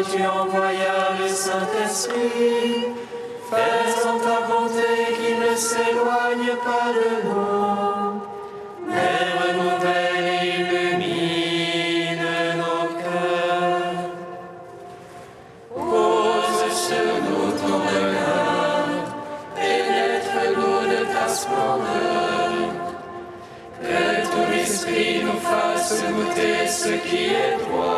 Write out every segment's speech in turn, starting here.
tu envoyas le Saint-Esprit, faisant ta bonté qu'il ne s'éloigne pas de nous, mais renouvelle et illumine nos cœurs. Pose sur nous ton regard, pénètre-nous de ta splendeur, que ton esprit nous fasse goûter ce qui est toi,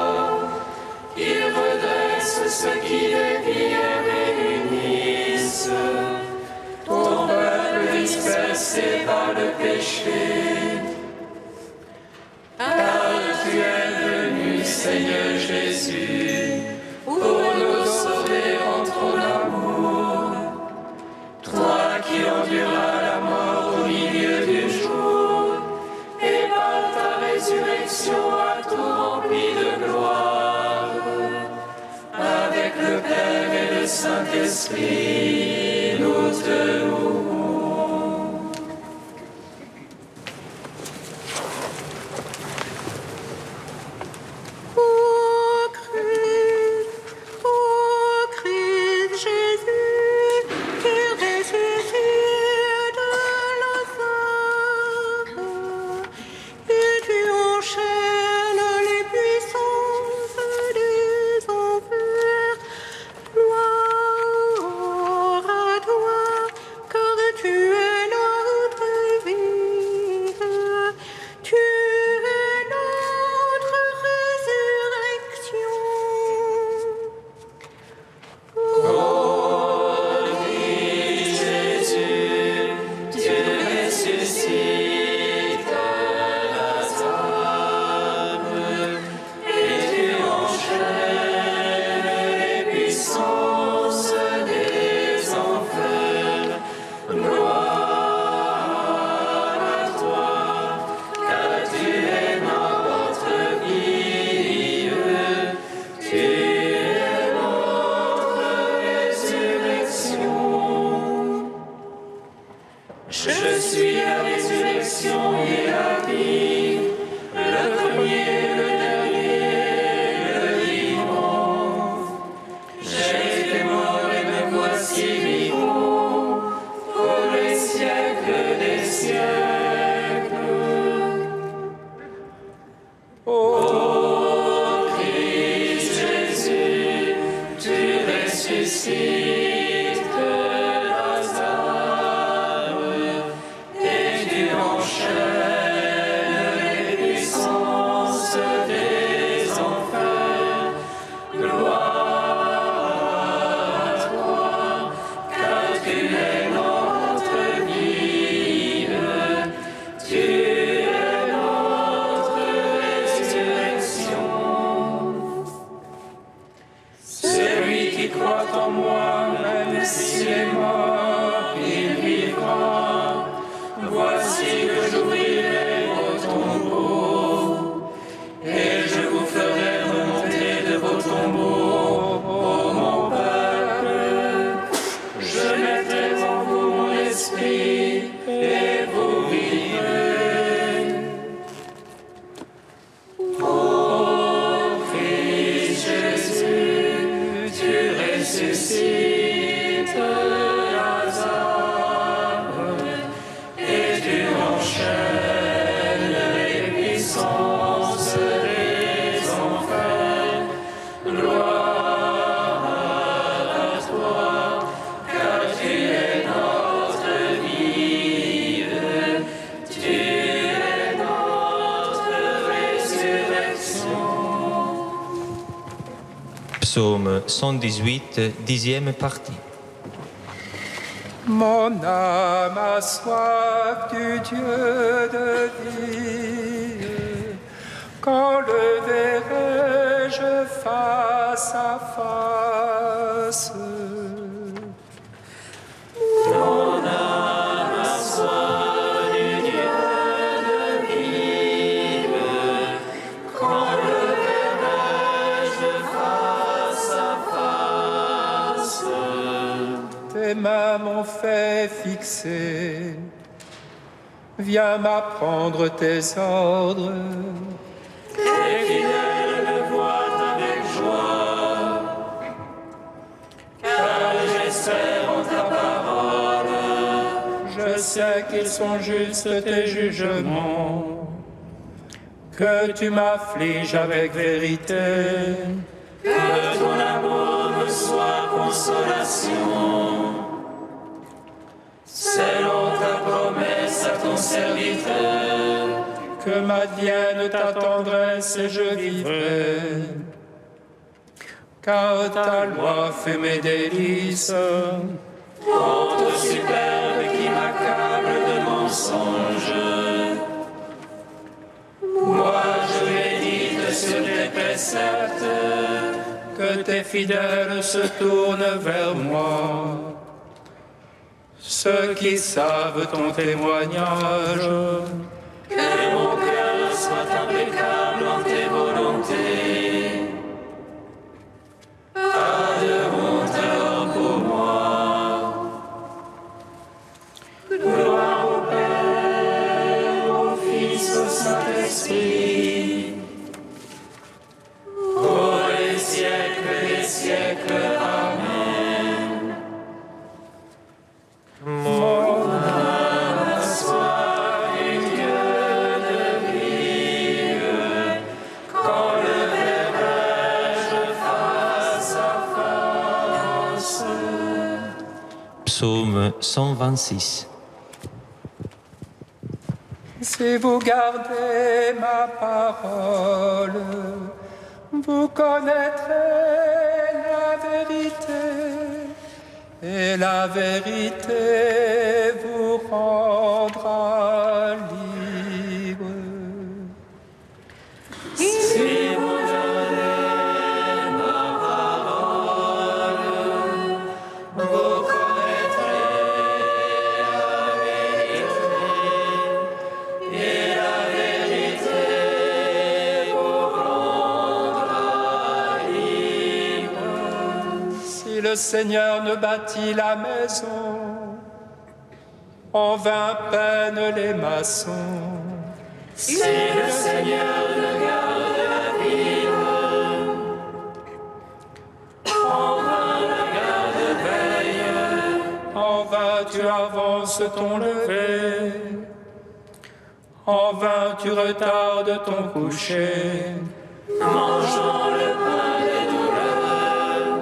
qu'il redresse ce qui dévie et réunisse ton peuple dispersé par le péché. Car tu es venu, Seigneur Jésus, pour nous sauver en ton amour. Toi qui enduras la mort au milieu du jour, et par ta résurrection as tout rempli de gloire. Avec le Père et le Saint-Esprit, nous te louons. Psaume 118, 10e partie. Mon âme a soif du Dieu de vie. Quand le verrai-je face à face? Mon âme a soif du Dieu de vie. Quand le verrai-je face à face? Tes mains m'ont fait fixer. Viens m'apprendre tes ordres. Les fidèles me voient avec joie. sincère en ta parole. Je sais qu'ils sont justes tes jugements, que tu m'affliges avec vérité. Que ton amour me soit consolation, selon ta promesse à ton serviteur. Que m'advienne ta tendresse et je vivrai, car ta loi fait mes délices. Honte superbe qui m'accable de mensonges, moi je médite sur tes préceptes. Que tes fidèles se tournent vers moi, ceux qui savent ton témoignage. Que mon cœur soit impeccable en tes volontés. Pas de honte alors pour moi. Gloire au Père, au Fils, au Saint-Esprit, pour les siècles des siècles. Amen. Mon âme a soif du Dieu de vie, quand le verrai-je face à face. Psaume 126. Si vous gardez ma parole, vous connaîtrez la vérité, et la vérité vous rendra libre. Si vous donnez ma parole, vous connaîtrez la vérité, et la vérité vous rendra libre. Si le Seigneur ne bâtit la maison, en vain peinent les maçons. Si le Seigneur ne garde la ville, en vain la garde veille. En vain tu avances ton lever, en vain tu retardes ton coucher. Mangeant le pain des douleurs,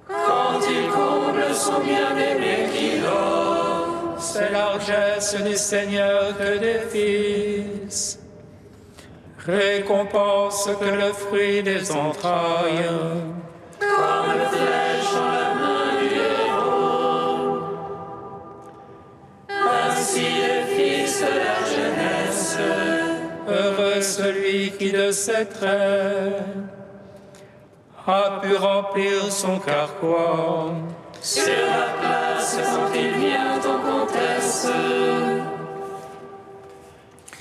quand il comble son bien-aimé qui dort. C'est largesse du Seigneur que des fils, récompense que le fruit des entrailles. Comme flèche dans la main du héros, ainsi les fils de la jeunesse. Heureux celui qui de ses traits a pu remplir son carquois. Sur la place quand il vient en comtesse,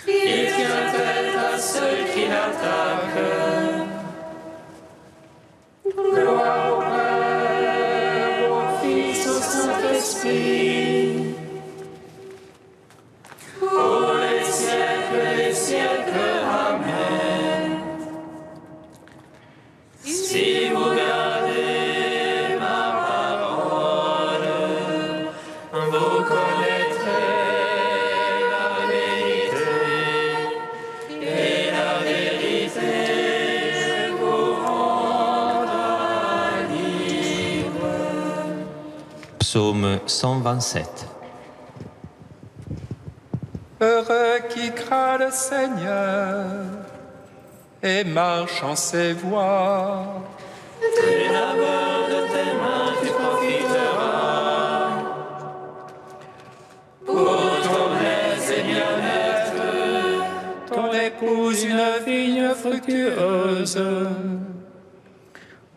il tient tête à ceux qui l'attaquent. Gloire au Père, au Fils, au Saint-Esprit, pour les siècles des siècles. Amen. Si vous gardez ma parole, vous connaîtrez la vérité, et la vérité vous rendra libre. Psaume 127. Heureux qui craint le Seigneur et marche en ses voies. Du labeur de tes mains tu profiteras, pour ton aise et bien-être. Ton épouse une vigne fructueuse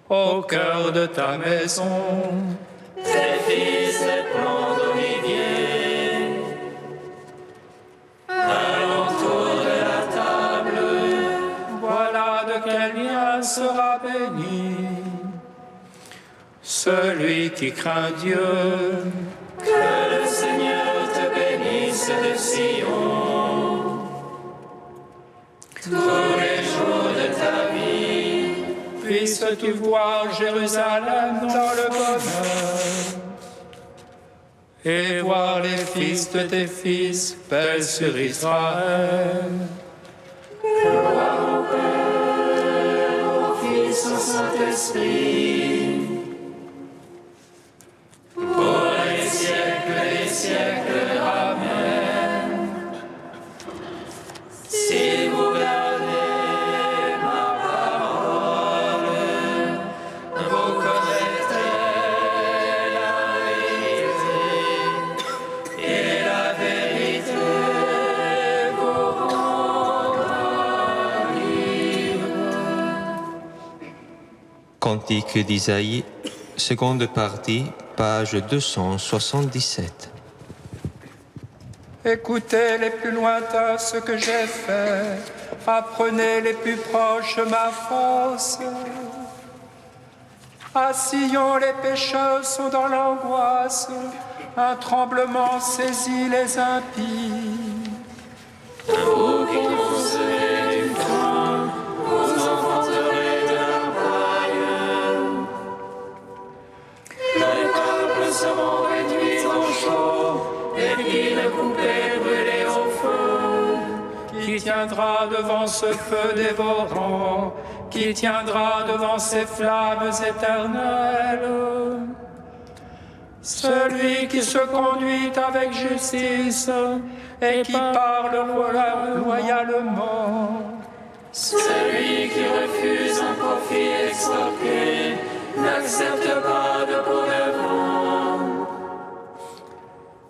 au cœur de ta maison. Tes fils des plants d'olivier, alentour de la table. Voilà de quel lien sera béni celui qui craint Dieu. Que le Seigneur te bénisse de Sion tous les jours de ta vie. Puisse puisses-tu voir Jérusalem dans le bonheur et voir les fils de tes fils, paix sur Israël. Gloire au Père, au Fils, au Saint-Esprit, pour les siècles des siècles. Amen. Si vous gardez ma parole, vous connaîtrez la vérité, et la vérité vous rendra libre. Cantique d'Isaïe, seconde partie, page 277. Écoutez les plus lointains ce que j'ai fait, apprenez les plus proches ma force. À Sion, les pécheurs sont dans l'angoisse, un tremblement saisit les impies. Vous qui concevez du crainte, vous enfanterez de la paille. Les peuples seront réduits au chaud, et villes coupées brûlées au feu. Qui tiendra devant ce feu dévorant? Qui tiendra devant ces flammes éternelles? Celui qui se conduit avec justice et qui parle loyalement. Celui qui refuse un profit extorqué n'accepte pas de pour-devant.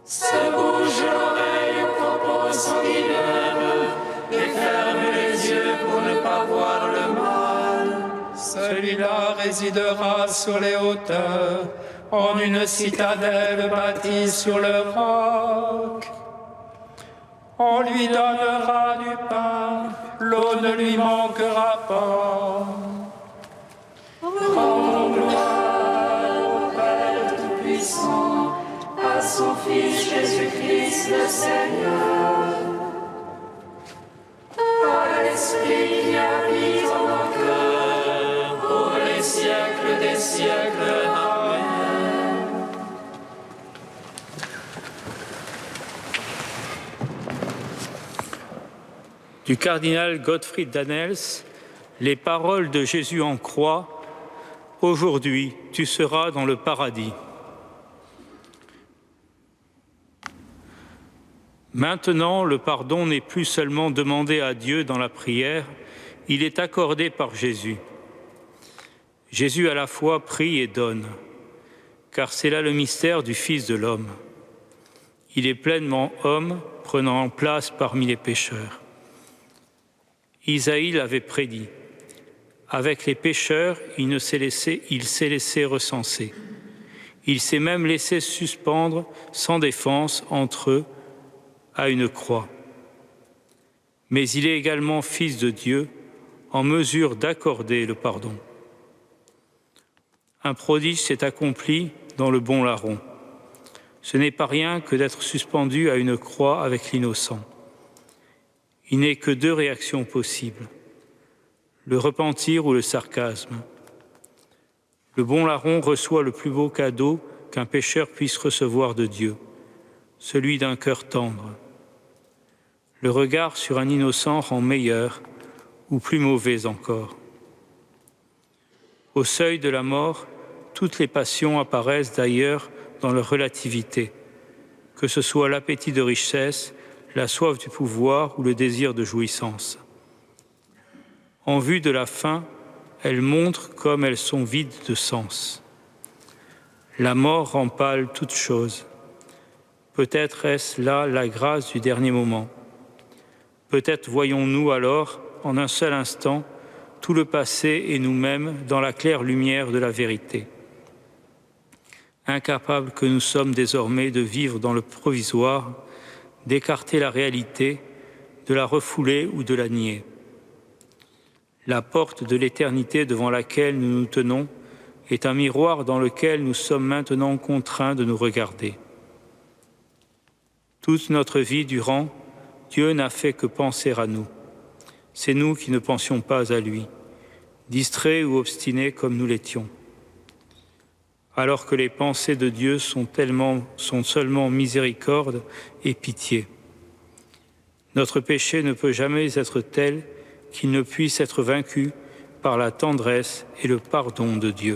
Se bouge l'oreille aux propos sanguinaires et ferme les yeux pour ne pas voir le mal. Celui-là résidera sur les hauteurs, en une citadelle bâtie sur le roc. On lui donnera du pain, l'eau ne lui manquera pas. Rendons gloire au Père Tout-Puissant, à son Fils Jésus-Christ le Seigneur, à l'Esprit qui habite en nos cœurs, pour les siècles des siècles. Amen. Du cardinal Gottfried Danels, les paroles de Jésus en croix. Aujourd'hui, tu seras dans le paradis. Maintenant, le pardon n'est plus seulement demandé à Dieu dans la prière, il est accordé par Jésus. Jésus à la fois prie et donne, car c'est là le mystère du Fils de l'homme. Il est pleinement homme, prenant place parmi les pécheurs. Isaïe l'avait prédit. Avec les pécheurs, il s'est laissé recenser. Il s'est même laissé suspendre sans défense entre eux à une croix. Mais il est également Fils de Dieu, en mesure d'accorder le pardon. Un prodige s'est accompli dans le bon larron. Ce n'est pas rien que d'être suspendu à une croix avec l'innocent. Il n'est que deux réactions possibles, le repentir ou le sarcasme. Le bon larron reçoit le plus beau cadeau qu'un pécheur puisse recevoir de Dieu, celui d'un cœur tendre. Le regard sur un innocent rend meilleur ou plus mauvais encore. Au seuil de la mort, toutes les passions apparaissent d'ailleurs dans leur relativité, que ce soit l'appétit de richesse, la soif du pouvoir ou le désir de jouissance. En vue de la fin, elles montrent comme elles sont vides de sens. La mort rend pâle toute chose. Peut-être est-ce là la grâce du dernier moment. Peut-être voyons-nous alors, en un seul instant, tout le passé et nous-mêmes dans la claire lumière de la vérité. Incapables que nous sommes désormais de vivre dans le provisoire, d'écarter la réalité, de la refouler ou de la nier. La porte de l'éternité devant laquelle nous nous tenons est un miroir dans lequel nous sommes maintenant contraints de nous regarder. Toute notre vie durant, Dieu n'a fait que penser à nous. C'est nous qui ne pensions pas à lui. distraits ou obstinés comme nous l'étions. Alors que les pensées de Dieu sont seulement miséricorde et pitié. Notre péché ne peut jamais être tel qu'il ne puisse être vaincu par la tendresse et le pardon de Dieu.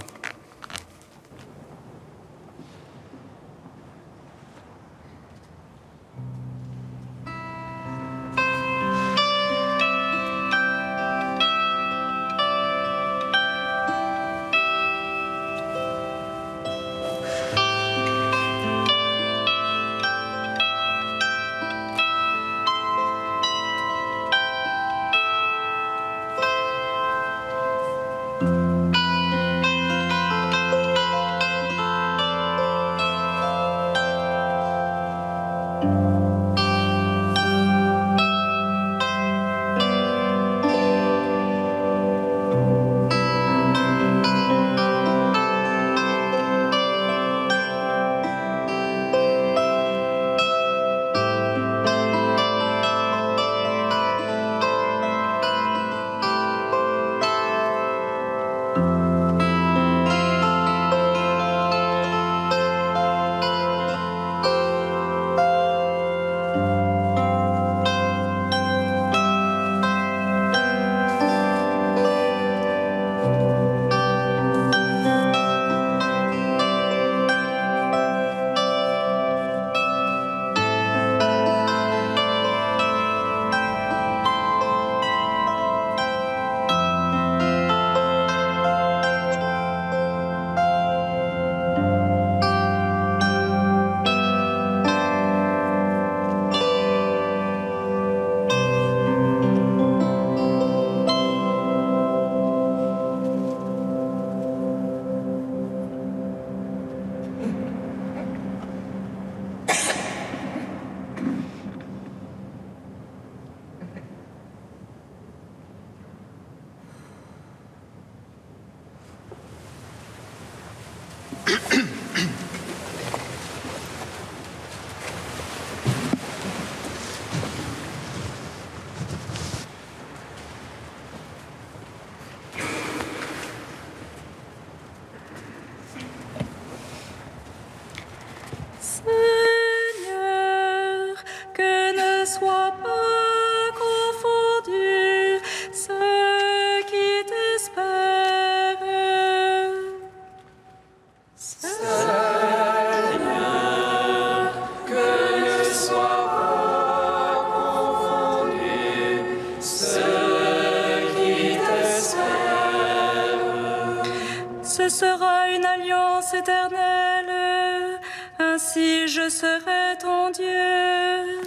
Ce sera une alliance éternelle, ainsi je serai ton Dieu.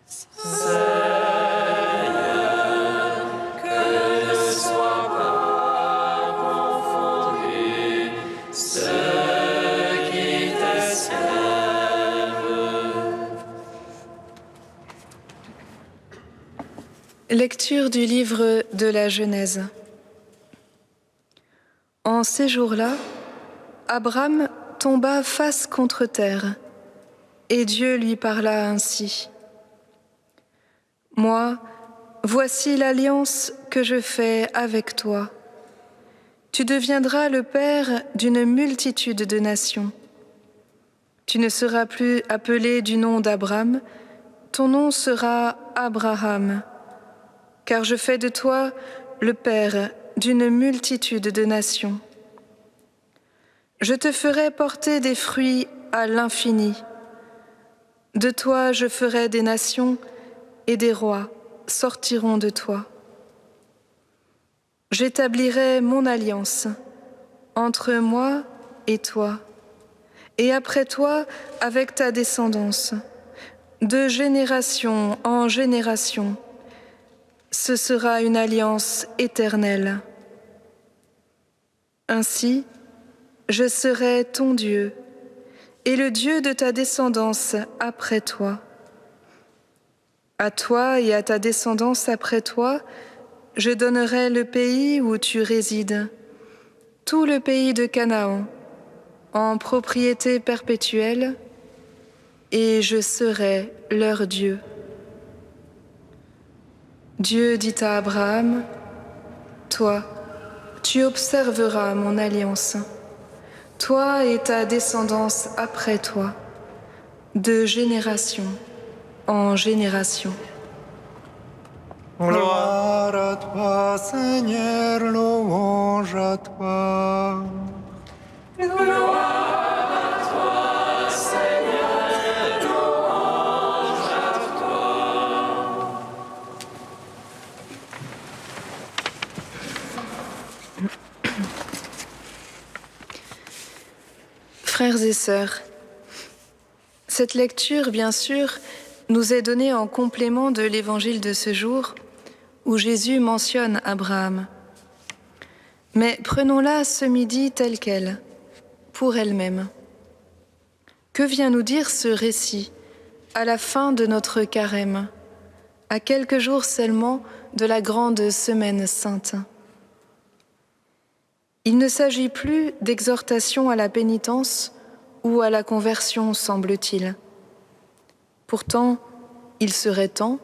Seigneur, que ne soit pas confondu ceux qui t'espèrent. Lecture du livre de la Genèse. En ces jours-là, Abraham tomba face contre terre, et Dieu lui parla ainsi. « Moi, voici l'alliance que je fais avec toi. Tu deviendras le père d'une multitude de nations. Tu ne seras plus appelé du nom d'Abraham, ton nom sera Abraham, car je fais de toi le père d'une multitude de nations. Je te ferai porter des fruits à l'infini. De toi je ferai des nations, et des rois sortiront de toi. J'établirai mon alliance entre moi et toi, et après toi avec ta descendance, de génération en génération. Ce sera une alliance éternelle. Ainsi, je serai ton Dieu et le Dieu de ta descendance après toi. À toi et à ta descendance après toi, je donnerai le pays où tu résides, tout le pays de Canaan, en propriété perpétuelle, et je serai leur Dieu. Dieu dit à Abraham, « Toi, Tu observeras mon alliance, toi et ta descendance après toi, de génération en génération. Gloire à toi, Seigneur, louange à toi. Frères et sœurs, cette lecture, bien sûr, nous est donnée en complément de l'évangile de ce jour, où Jésus mentionne Abraham. Mais prenons-la ce midi telle qu'elle, pour elle-même. Que vient nous dire ce récit à la fin de notre carême, à quelques jours seulement de la grande semaine sainte? Il ne s'agit plus d'exhortation à la pénitence ou à la conversion, semble-t-il. Pourtant, il serait temps,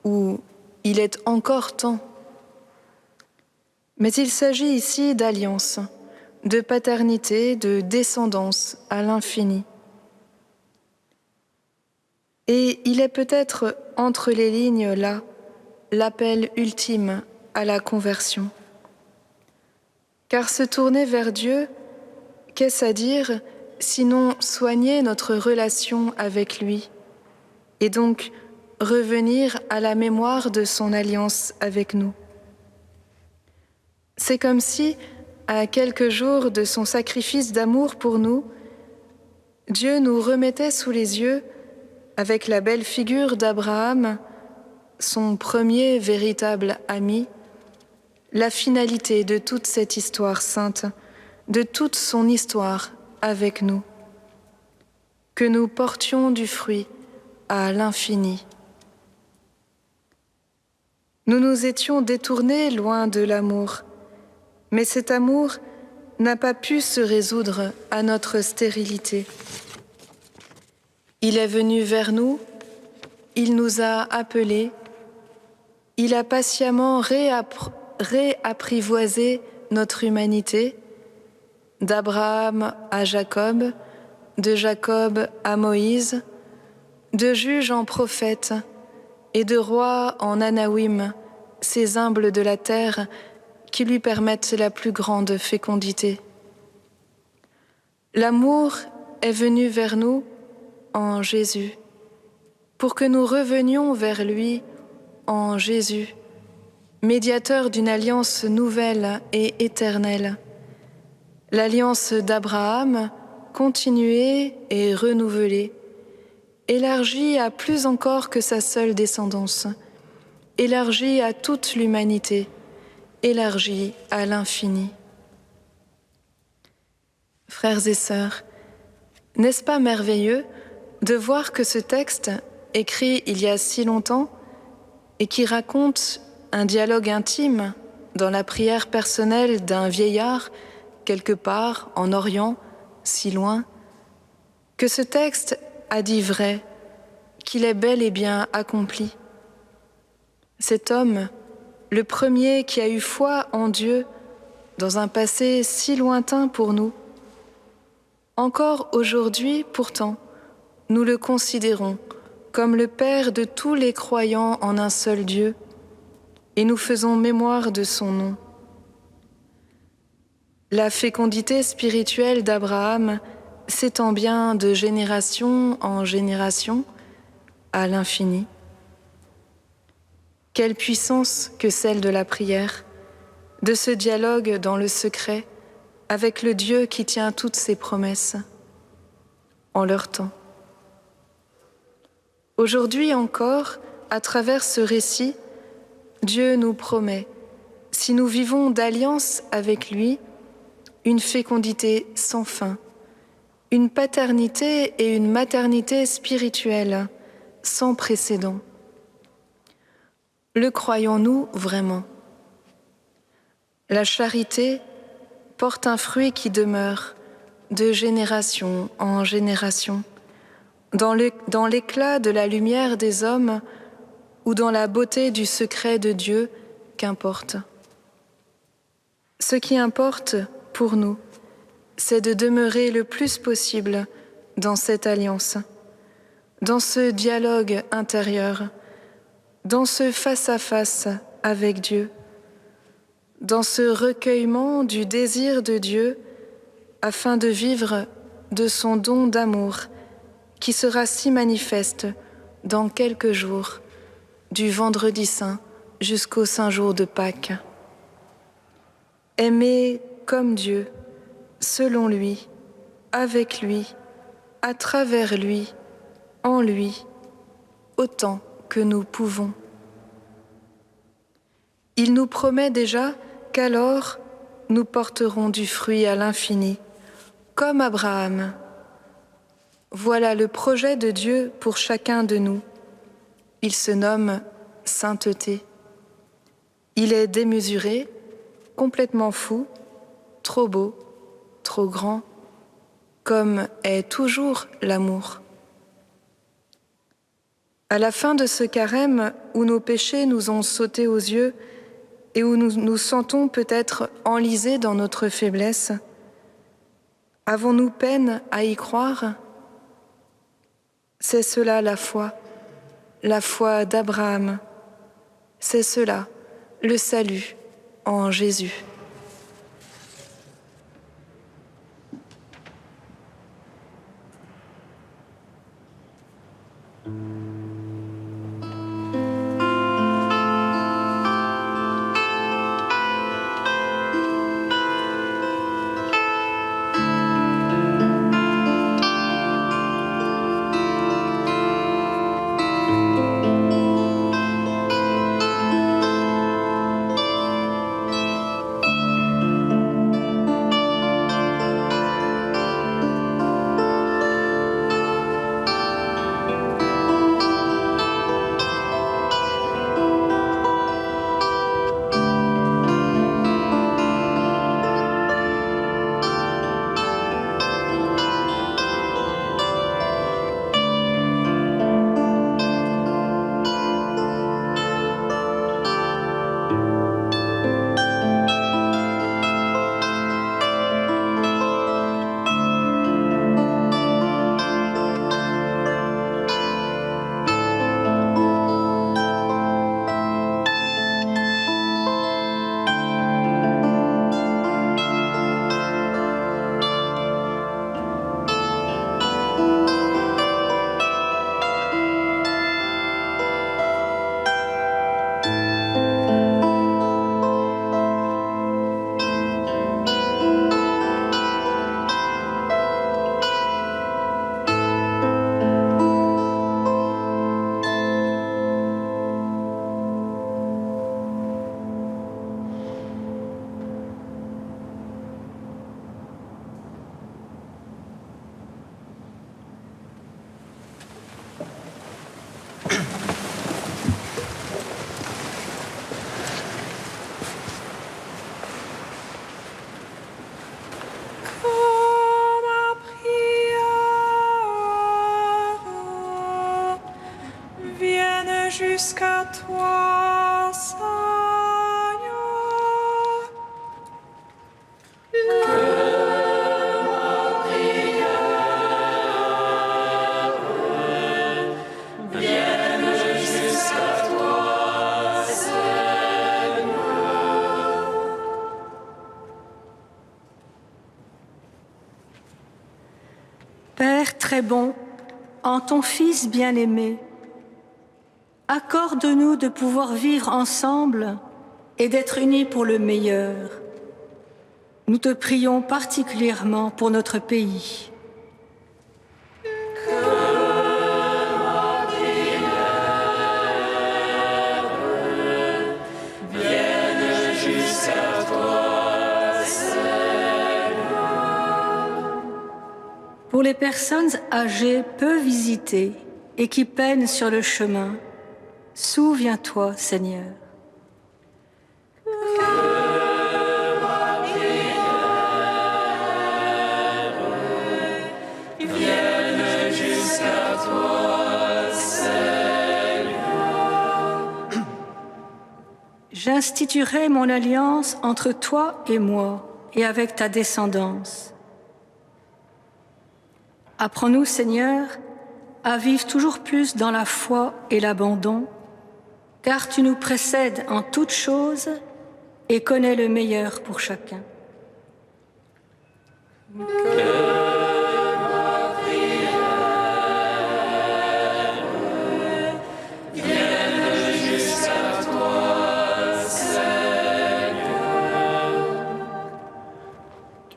ou il est encore temps. Mais il s'agit ici d'alliance, de paternité, de descendance à l'infini. Et il est peut-être entre les lignes là l'appel ultime à la conversion. Car se tourner vers Dieu, qu'est-ce à dire sinon soigner notre relation avec lui, et donc revenir à la mémoire de son alliance avec nous. C'est comme si, à quelques jours de son sacrifice d'amour pour nous, Dieu nous remettait sous les yeux, avec la belle figure d'Abraham, son premier véritable ami, la finalité de toute cette histoire sainte, de toute son histoire avec nous, que nous portions du fruit à l'infini. Nous nous étions détournés loin de l'amour, mais cet amour n'a pas pu se résoudre à notre stérilité. Il est venu vers nous, il nous a appelés, il a patiemment réapprivoisé notre humanité, d'Abraham à Jacob, de Jacob à Moïse, de juge en prophète et de roi en Anawim, ces humbles de la terre qui lui permettent la plus grande fécondité. L'amour est venu vers nous en Jésus, pour que nous revenions vers lui en Jésus, médiateur d'une alliance nouvelle et éternelle, l'alliance d'Abraham, continuée et renouvelée, élargie à plus encore que sa seule descendance, élargie à toute l'humanité, élargie à l'infini. Frères et sœurs, n'est-ce pas merveilleux de voir que ce texte, écrit il y a si longtemps et qui raconte un dialogue intime dans la prière personnelle d'un vieillard quelque part en Orient, si loin, que ce texte a dit vrai, qu'il est bel et bien accompli. Cet homme, le premier qui a eu foi en Dieu dans un passé si lointain pour nous, encore aujourd'hui pourtant, nous le considérons comme le Père de tous les croyants en un seul Dieu, et nous faisons mémoire de son nom. La fécondité spirituelle d'Abraham s'étend bien de génération en génération à l'infini. Quelle puissance que celle de la prière, de ce dialogue dans le secret avec le Dieu qui tient toutes ses promesses en leur temps. Aujourd'hui encore, à travers ce récit, Dieu nous promet, si nous vivons d'alliance avec lui, une fécondité sans fin, une paternité et une maternité spirituelle sans précédent. Le croyons-nous vraiment? La charité porte un fruit qui demeure de génération en génération, dans l'éclat de la lumière des hommes ou dans la beauté du secret de Dieu, qu'importe. Ce qui importe pour nous, c'est de demeurer le plus possible dans cette alliance, dans ce dialogue intérieur, dans ce face-à-face avec Dieu, dans ce recueillement du désir de Dieu afin de vivre de son don d'amour qui sera si manifeste dans quelques jours, du Vendredi Saint jusqu'au Saint Jour de Pâques. Aimer comme Dieu, selon lui, avec lui, à travers lui, en lui, autant que nous pouvons. Il nous promet déjà qu'alors nous porterons du fruit à l'infini, comme Abraham. Voilà le projet de Dieu pour chacun de nous. Il se nomme sainteté. Il est démesuré, complètement fou, trop beau, trop grand, comme est toujours l'amour. À la fin de ce carême où nos péchés nous ont sauté aux yeux et où nous nous sentons peut-être enlisés dans notre faiblesse, avons-nous peine à y croire ? C'est cela la foi d'Abraham. C'est cela, le salut en Jésus. Jusqu'à toi, Seigneur. Que ma prière vienne jusqu'à toi, Seigneur. Père très bon, en ton Fils bien-aimé, accorde-nous de pouvoir vivre ensemble et d'être unis pour le meilleur. Nous te prions particulièrement pour notre pays. Que ma prière vienne jusqu'à toi, Seigneur. Pour les personnes âgées peu visitées et qui peinent sur le chemin, souviens-toi, Seigneur. Que ma prière vienne jusqu'à toi, Seigneur. J'instituerai mon alliance entre toi et moi et avec ta descendance. Apprends-nous, Seigneur, à vivre toujours plus dans la foi et l'abandon, car tu nous précèdes en toutes choses et connais le meilleur pour chacun.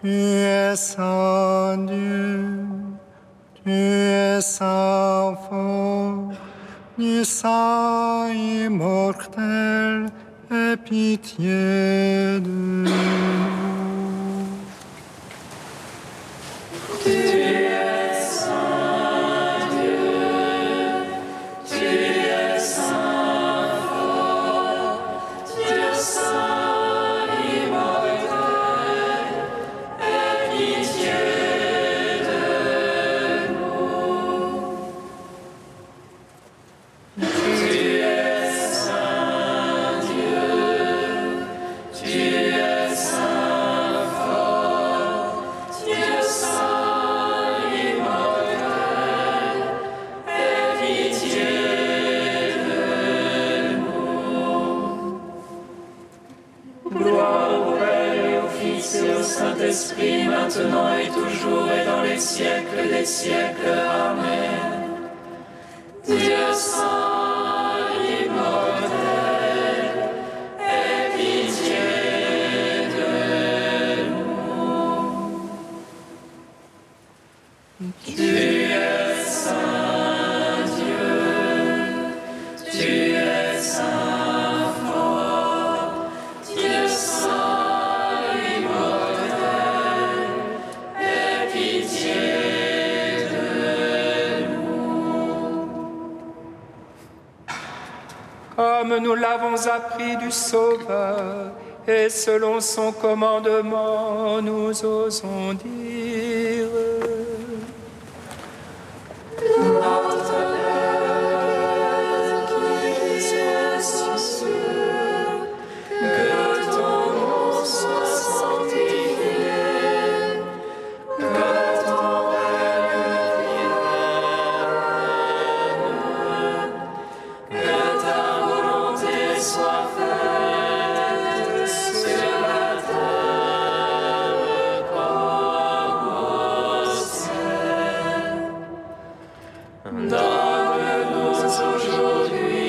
Tu es saint Dieu, tu es saint fort, du saint immortel, aie pitié de nous. Tu es saint Dieu, tu es saint fort, Dieu saint immortel, aie pitié de nous. Tu es saint Dieu, tu es saint fort, Dieu saint immortel, aie pitié de nous. Gloire au Père et au Fils et au Saint-Esprit, maintenant et toujours et dans les siècles des siècles. Amen. Dieu saint immortel, aie pitié de nous. Tu es saint Dieu, tu es saint fort, Dieu saint immortel, aie pitié de nous. Comme nous l'avons appris du Sauveur, et selon son commandement, nous osons dire: Notre Père qui es aux cieux, que ton nom soit sanctifié, que ton règne vienne, que ta volonté soit faite sur la terre comme au ciel. Donne-nous aujourd'hui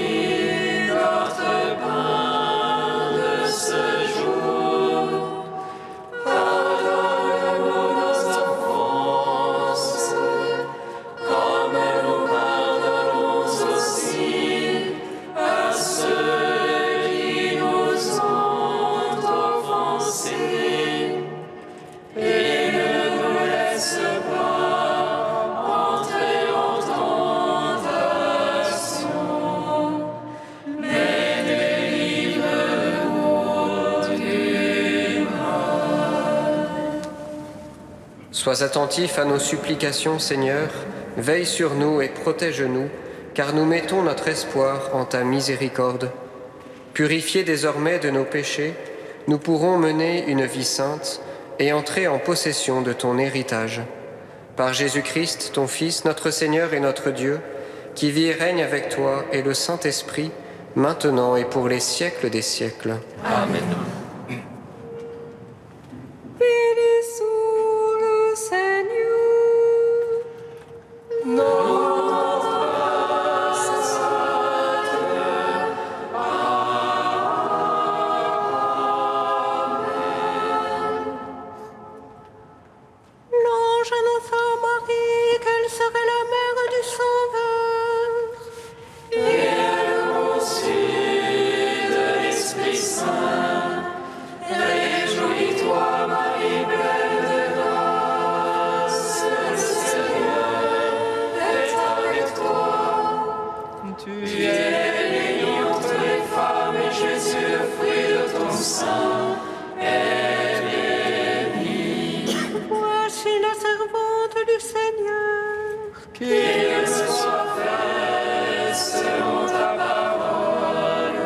notre pain de ce jour. Pardonne-nous nos offenses, comme nous pardonnons aussi à ceux qui nous ont offensés. Et ne nous laisse pas entrer en tentation, mais délivre-nous du mal. Sois attentif à nos supplications, Seigneur, veille sur nous et protège-nous, car nous mettons notre espoir en ta miséricorde. Purifiés désormais de nos péchés, nous pourrons mener une vie sainte et entrer en possession de ton héritage. Par Jésus-Christ, ton Fils, notre Seigneur et notre Dieu, qui vit et règne avec toi et le Saint-Esprit, maintenant et pour les siècles des siècles. Amen. Bénissons le Seigneur. L'ange annonça à Marie qu'elle serait la mère du Sauveur. Et elle conçut de l'Esprit Saint. Réjouis-toi, Marie, pleine de grâce, le Seigneur est avec toi. Tu es bénie entre les femmes, et Jésus, le fruit de ton sein, est béni. Voici la servante du Seigneur. Qu'il me soit fait selon ta parole.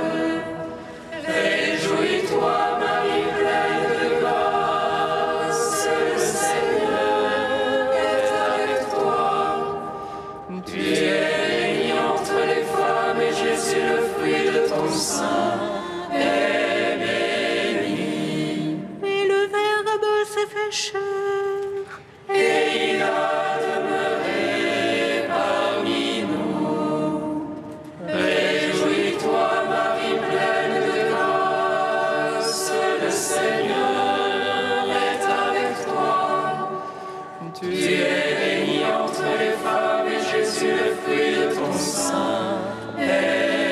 Tu es bénie entre les femmes et Jésus, le fruit de ton sein, est